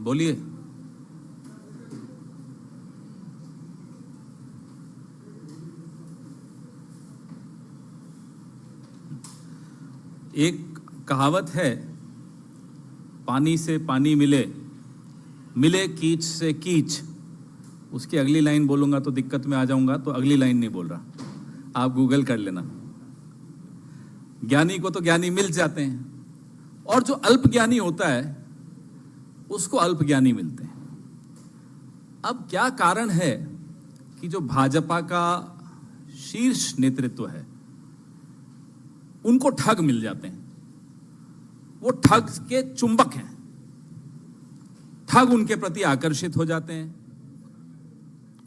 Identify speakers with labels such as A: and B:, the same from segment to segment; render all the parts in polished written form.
A: बोलिए। एक कहावत है, पानी से पानी मिले, मिले कीच से कीच। उसकी अगली लाइन बोलूंगा तो दिक्कत में आ जाऊंगा, तो अगली लाइन नहीं बोल रहा, आप गूगल कर लेना। ज्ञानी को तो ज्ञानी मिल जाते हैं, और जो अल्प ज्ञानी होता है उसको अल्प ज्ञानी मिलते हैं। अब क्या कारण है कि जो भाजपा का शीर्ष नेतृत्व है उनको ठग मिल जाते हैं, वो ठग के चुंबक हैं, ठग उनके प्रति आकर्षित हो जाते हैं,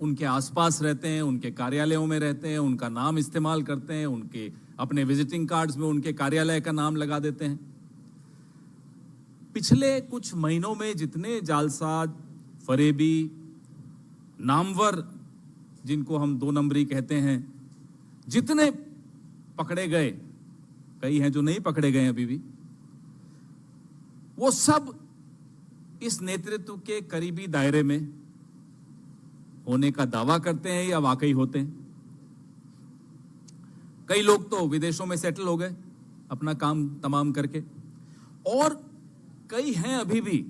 A: उनके आसपास रहते हैं, उनके कार्यालयों में रहते हैं, उनका नाम इस्तेमाल करते हैं, उनके अपने विजिटिंग कार्ड्स में उनके कार्यालय का नाम लगा देते हैं। पिछले कुछ महीनों में जितने जालसाज, फरेबी, नामवर, जिनको हम 2 नंबरी कहते हैं, जितने पकड़े गए, कई हैं जो नहीं पकड़े गए अभी भी, वो सब इस नेतृत्व के करीबी दायरे में होने का दावा करते हैं या वाकई होते हैं। कई लोग तो विदेशों में सेटल हो गए अपना काम तमाम करके, और कई हैं अभी भी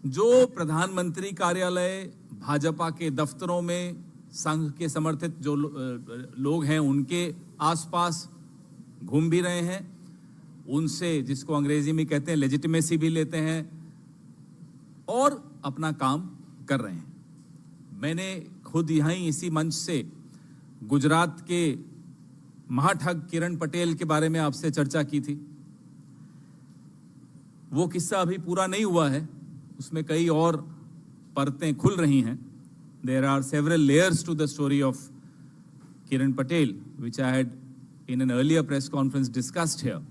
A: जो प्रधानमंत्री कार्यालय, भाजपा के दफ्तरों में, संघ के समर्थित जो लोग हैं उनके आसपास घूम भी रहे हैं, उनसे, जिसको अंग्रेजी में कहते हैं, लेजिटिमेसी भी लेते हैं और अपना काम कर रहे हैं। मैंने खुद यहीं इसी मंच से गुजरात के महाठग किरण पटेल के बारे में आपसे चर्चा की थी। वो किस्सा अभी पूरा नहीं हुआ है, उसमें कई और परतें खुल रही हैं। There are several layers to the story of Kiran Patel, which I had in an earlier press conference discussed here.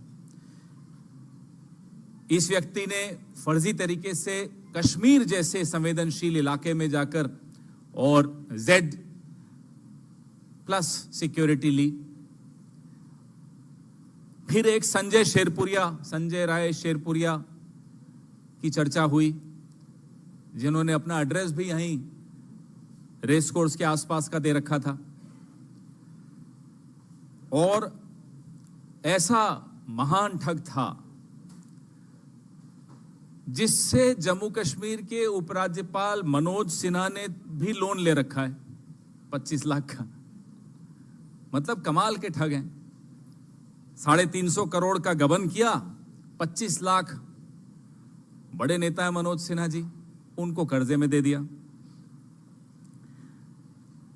A: इस व्यक्ति ने फर्जी तरीके से कश्मीर जैसे संवेदनशील इलाके में जाकर और Z+ सिक्योरिटी ली। फिर एक संजय राय शेरपुरिया की चर्चा हुई, जिन्होंने अपना एड्रेस भी यहीं रेस कोर्स के आसपास का दे रखा था। और ऐसा महान ठग था जिससे जम्मू कश्मीर के उपराज्यपाल मनोज सिन्हा ने भी लोन ले रखा है 25 लाख का। मतलब कमाल के ठग हैं। 350 करोड़ का गबन किया, 25 लाख, बड़े नेता है मनोज सिन्हा जी, उनको कर्जे में दे दिया।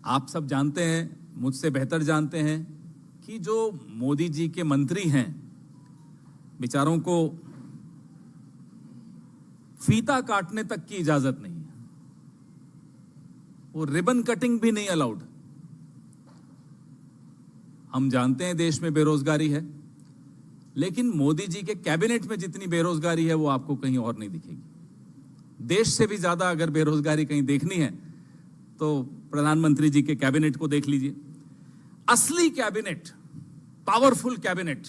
A: आप सब जानते हैं, मुझसे बेहतर जानते हैं कि जो मोदी जी के मंत्री हैं, बेचारों को फीता काटने तक की इजाजत नहीं है, वो रिबन कटिंग भी नहीं अलाउड। हम जानते हैं देश में बेरोजगारी है, लेकिन मोदी जी के कैबिनेट में जितनी बेरोजगारी है वो आपको कहीं और नहीं दिखेगी। देश से भी ज्यादा अगर बेरोजगारी कहीं देखनी है तो प्रधानमंत्री जी के कैबिनेट को देख लीजिए। असली कैबिनेट, पावरफुल कैबिनेट,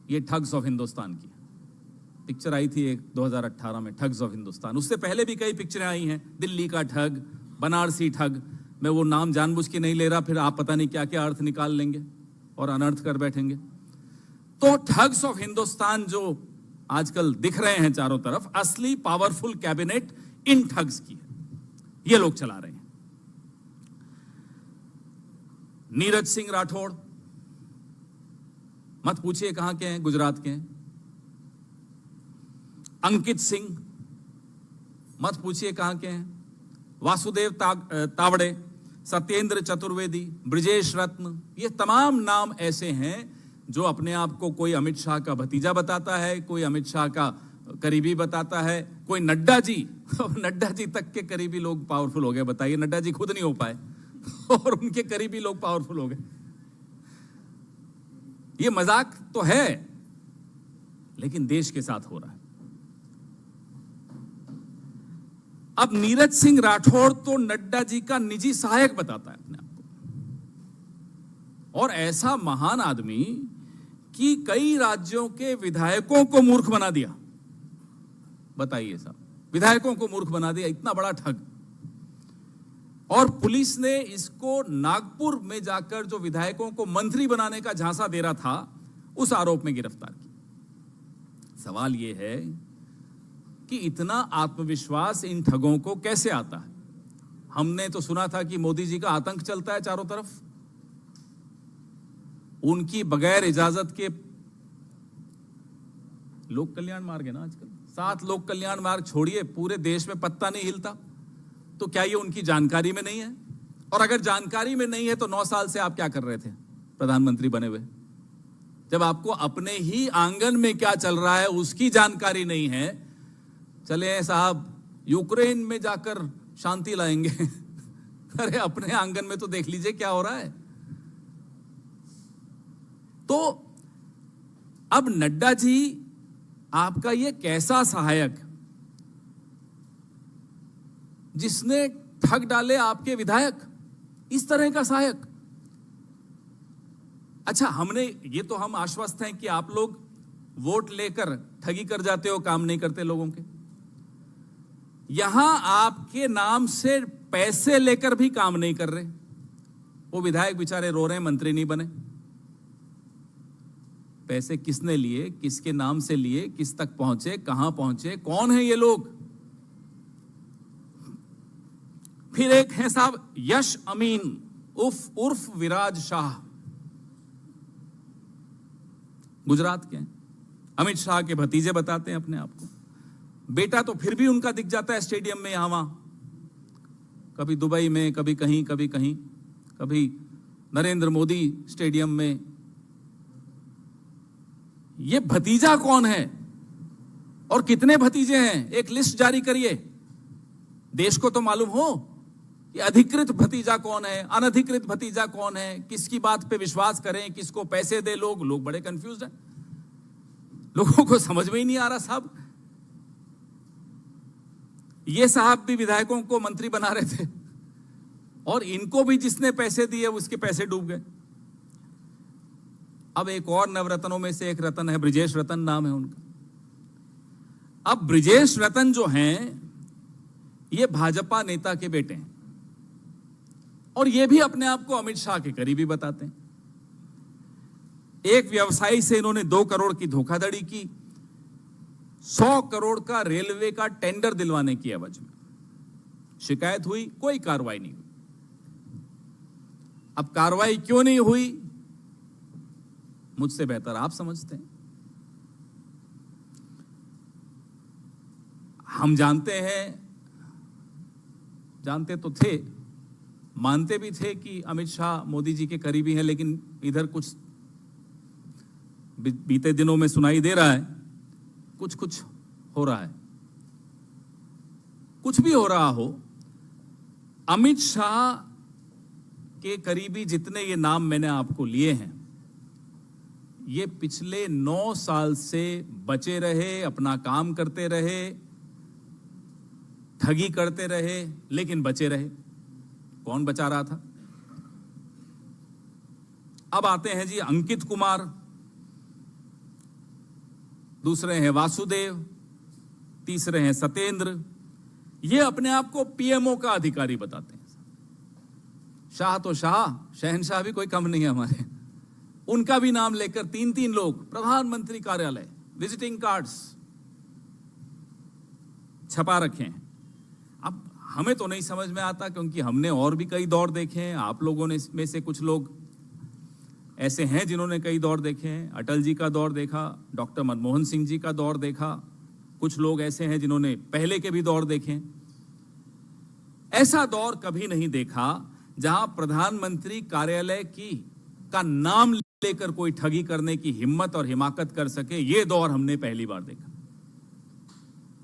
A: ये ठग्स ऑफ हिंदुस्तान की पिक्चर आई थी एक 2018 में, ठग्स ऑफ हिंदुस्तान। उससे पहले भी कई पिक्चरें आई हैं, दिल्ली का ठग, बनारसी ठग। मैं वो नाम जानबूझ के नहीं ले रहा, फिर आप पता नहीं क्या क्या अर्थ निकाल लेंगे और अनर्थ कर बैठेंगे। तो ठग्स ऑफ हिंदुस्तान जो आजकल दिख रहे हैं चारों तरफ, असली पावरफुल कैबिनेट इन ठग्स की है, ये लोग चला रहे हैं। नीरज सिंह राठौड़, मत पूछिए कहां के हैं, गुजरात के हैं। अंकित सिंह, मत पूछिए कहां के हैं। वासुदेव तावड़े, सत्येंद्र चतुर्वेदी, ब्रिजेश रत्न, ये तमाम नाम ऐसे हैं जो अपने आप को कोई अमित शाह का भतीजा बताता है, कोई अमित शाह का करीबी बताता है, कोई नड्डा जी नड्डा जी तक के करीबी लोग पावरफुल हो गए। बताइए, नड्डा जी खुद नहीं हो पाए और उनके करीबी लोग पावरफुल हो गए। ये मजाक तो है, लेकिन देश के साथ हो रहा है। अब नीरज सिंह राठौड़ तो नड्डा जी का निजी सहायक बताता है अपने आप को, और ऐसा महान आदमी कि कई राज्यों के विधायकों को मूर्ख बना दिया। बताइए साहब, विधायकों को मूर्ख बना दिया, इतना बड़ा ठग। और पुलिस ने इसको नागपुर में जाकर जो विधायकों को मंत्री बनाने का झांसा दे रहा था, उस आरोप में गिरफ्तार किया। सवाल यह है कि इतना आत्मविश्वास इन ठगों को कैसे आता है? हमने तो सुना था कि मोदी जी का आतंक चलता है चारों तरफ, उनकी बगैर इजाजत के लोक कल्याण मार्ग है ना आजकल, 7 लोक कल्याण मार्ग छोड़िए, पूरे देश में पत्ता नहीं हिलता। तो क्या ये उनकी जानकारी में नहीं है? और अगर जानकारी में नहीं है तो 9 साल से आप क्या कर रहे थे प्रधानमंत्री बने हुए, जब आपको अपने ही आंगन में क्या चल रहा है उसकी जानकारी नहीं है? चले साहब यूक्रेन में जाकर शांति लाएंगे अरे अपने आंगन में तो देख लीजिए क्या हो रहा है। तो अब नड्डा जी, आपका ये कैसा सहायक जिसने ठग डाले आपके विधायक, इस तरह का सहायक? अच्छा, हम आश्वस्त हैं कि आप लोग वोट लेकर ठगी कर जाते हो, काम नहीं करते लोगों के। यहां आपके नाम से पैसे लेकर भी काम नहीं कर रहे, वो विधायक बेचारे रो रहे हैं, मंत्री नहीं बने। पैसे किसने लिए, किसके नाम से लिए, किस तक पहुंचे, कहां पहुंचे, कौन है ये लोग? फिर एक है साहब यश अमीन उर्फ विराज शाह, गुजरात के हैं, अमित शाह के भतीजे बताते हैं अपने आप को। बेटा तो फिर भी उनका दिख जाता है स्टेडियम में, यहां वहां, कभी दुबई में, कभी कहीं, कभी कहीं, कभी नरेंद्र मोदी स्टेडियम में। ये भतीजा कौन है और कितने भतीजे हैं? एक लिस्ट जारी करिए, देश को तो मालूम हो कि अधिकृत भतीजा कौन है, अनधिकृत भतीजा कौन है, किसकी बात पे विश्वास करें, किसको पैसे दे। लोग बड़े कंफ्यूज हैं, लोगों को समझ में ही नहीं आ रहा साहब। ये साहब भी विधायकों को मंत्री बना रहे थे और इनको भी जिसने पैसे दिए उसके पैसे डूब गए। अब एक और नवरत्नों में से एक रतन है, ब्रिजेश रतन नाम है उनका। अब ब्रिजेश रतन जो हैं, ये भाजपा नेता के बेटे हैं और ये भी अपने आप को अमित शाह के करीबी बताते हैं। एक व्यवसायी से इन्होंने 2 करोड़ की धोखाधड़ी की, 100 करोड़ का रेलवे का टेंडर दिलवाने की एवज में। शिकायत हुई, कोई कार्रवाई नहीं हुई। अब कार्रवाई क्यों नहीं हुई, मुझसे बेहतर आप समझते हैं। हम जानते तो थे, मानते भी थे कि अमित शाह मोदी जी के करीबी हैं, लेकिन इधर कुछ बीते दिनों में सुनाई दे रहा है, कुछ हो रहा है। कुछ भी हो रहा हो, अमित शाह के करीबी जितने ये नाम मैंने आपको लिए हैं, ये पिछले 9 साल से बचे रहे, अपना काम करते रहे, ठगी करते रहे, लेकिन बचे रहे। कौन बचा रहा था? अब आते हैं जी अंकित कुमार, दूसरे हैं वासुदेव, तीसरे हैं सत्येंद्र। ये अपने आप को पीएमओ का अधिकारी बताते हैं। शाह तो शाह, शहनशाह भी कोई कम नहीं है हमारे। उनका भी नाम लेकर 3-3 लोग प्रधानमंत्री कार्यालय, विजिटिंग कार्ड्स छपा रखे हैं। अब हमें तो नहीं समझ में आता, क्योंकि हमने और भी कई दौर देखे हैं। आप लोगों ने में से कुछ लोग ऐसे हैं जिन्होंने कई दौर देखे हैं। अटल जी का दौर देखा, डॉक्टर मनमोहन सिंह जी का दौर देखा, कुछ लोग ऐसे हैं जिन्होंने पहले के भी दौर देखे। ऐसा दौर कभी नहीं देखा जहां प्रधानमंत्री कार्यालय का नाम लेकर कोई ठगी करने की हिम्मत और हिमाकत कर सके। ये दौर हमने पहली बार देखा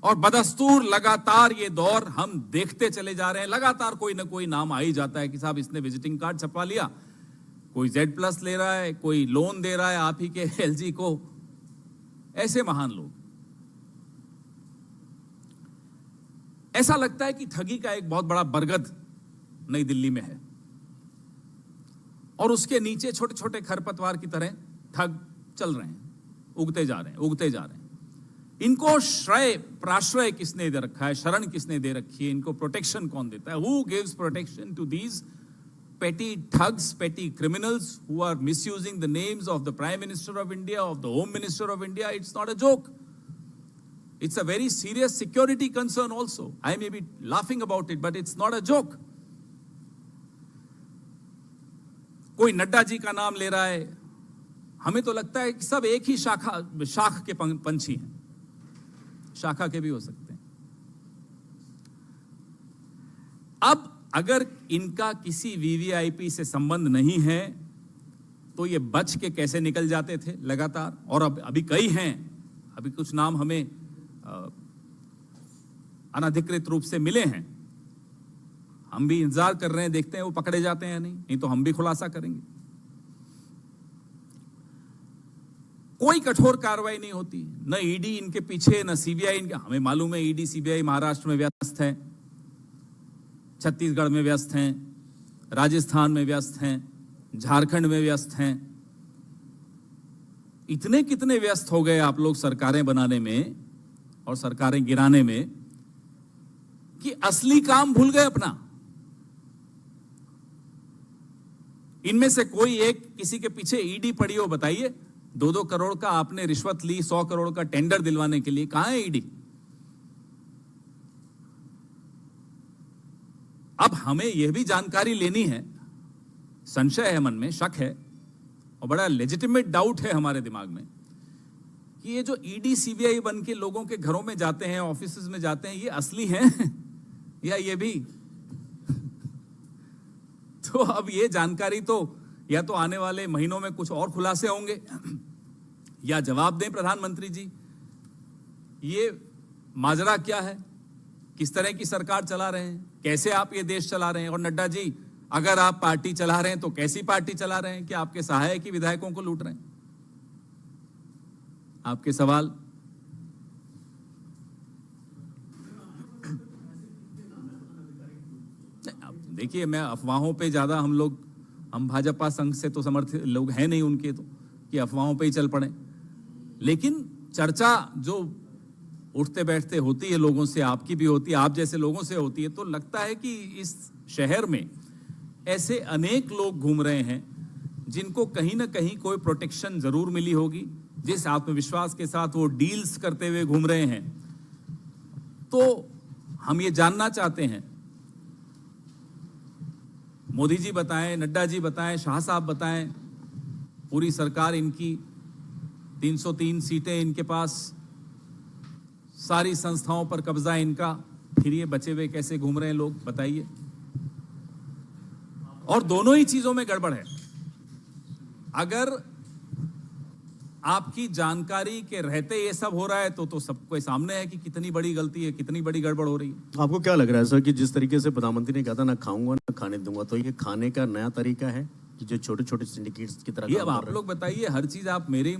A: और बदस्तूर लगातार ये दौर हम देखते चले जा रहे हैं। लगातार कोई ना कोई नाम आ ही जाता है कि साहब इसने विजिटिंग कार्ड छपवा लिया, कोई Z+ ले रहा है, कोई लोन दे रहा है आप ही के LG को। ऐसे महान लोग। ऐसा लगता है कि ठगी का एक बहुत बड़ा बरगद नई दिल्ली में है और उसके नीचे छोटे छोटे खरपतवार की तरह ठग चल रहे हैं, उगते जा रहे हैं। इनको श्रय प्राश्रय किसने दे रखा है, शरण किसने दे रखी है, इनको प्रोटेक्शन कौन देता है? Who gives protection to these petty thugs, petty criminals who are misusing the names of the Prime Minister of India, of the Home Minister of India? It's not a joke. It's a very serious security concern also. I may be laughing about it, but it's not a joke. कोई नड्डा जी का नाम ले रहा है, हमें तो लगता है कि सब एक ही शाख के पंछी हैं, शाखा के भी हो सकते हैं। अब अगर इनका किसी वीवीआईपी से संबंध नहीं है तो ये बच के कैसे निकल जाते थे लगातार, और अब अभी कई हैं, अभी कुछ नाम हमें अनधिकृत रूप से मिले हैं, हम भी इंतजार कर रहे हैं, देखते हैं वो पकड़े जाते हैं या नहीं तो हम भी खुलासा करेंगे। कोई कठोर कार्रवाई नहीं होती, न ईडी इनके पीछे, न सीबीआई इनके। हमें मालूम है ईडी सीबीआई महाराष्ट्र में व्यस्त है, छत्तीसगढ़ में व्यस्त हैं, राजस्थान में व्यस्त हैं, झारखंड में व्यस्त हैं। इतने कितने व्यस्त हो गए आप लोग सरकारें बनाने में और सरकारें गिराने में कि असली काम भूल गए अपना। इनमें से कोई एक किसी के पीछे ईडी पड़ी हो, बताइए। 2-2 करोड़ का आपने रिश्वत ली, 100 करोड़ का टेंडर दिलवाने के लिए, कहां है ईडी? अब हमें यह भी जानकारी लेनी है, संशय है मन में, शक है और बड़ा लेजिटिमेट डाउट है हमारे दिमाग में कि ये जो ईडी सीबीआई बन के लोगों के घरों में जाते हैं, ऑफिसेज में जाते हैं, ये असली हैं या ये भी तो अब ये जानकारी तो या तो आने वाले महीनों में कुछ और खुलासे होंगे या जवाब दें प्रधानमंत्री जी, ये माजरा क्या है, किस तरह की सरकार चला रहे हैं, कैसे आप ये देश चला रहे हैं। और नड्डा जी, अगर आप पार्टी चला रहे हैं तो कैसी पार्टी चला रहे हैं कि आपके सहायक ही विधायकों को लूट रहे हैं? आपके सवाल। देखिए, मैं अफवाहों पे ज्यादा हम भाजपा संघ से तो समर्थित लोग हैं नहीं उनके, तो कि अफवाहों पे ही चल पड़े। लेकिन चर्चा जो उठते बैठते होती है लोगों से, आपकी भी होती है, आप जैसे लोगों से होती है, तो लगता है कि इस शहर में ऐसे अनेक लोग घूम रहे हैं जिनको कहीं ना कहीं कोई प्रोटेक्शन जरूर मिली होगी, जिस आत्मविश्वास के साथ वो डील्स करते हुए घूम रहे हैं। तो हम ये जानना चाहते हैं, मोदी जी बताएं, नड्डा जी बताएं, शाह साहब बताएं, पूरी सरकार इनकी, 303 सीटें इनके पास, सारी संस्थाओं पर कब्जा इनका, फिर ये बचे हुए कैसे घूम रहे हैं लोग, बताइए। और दोनों ही चीजों में गड़बड़ है। अगर आपकी जानकारी के रहते ये सब हो रहा है तो सबको सामने है कि कितनी बड़ी गलती है, कितनी बड़ी गड़बड़ हो रही है।
B: आपको क्या लग रहा है सर कि जिस तरीके से प्रधानमंत्री ने कहा था ना खाऊंगा ना खाने दूंगा, तो ये खाने का नया तरीका है कि जो छोटे छोटे सिंडिकेट्स की तरह
A: ये अब आप लोग बताइए, हर चीज आप मेरे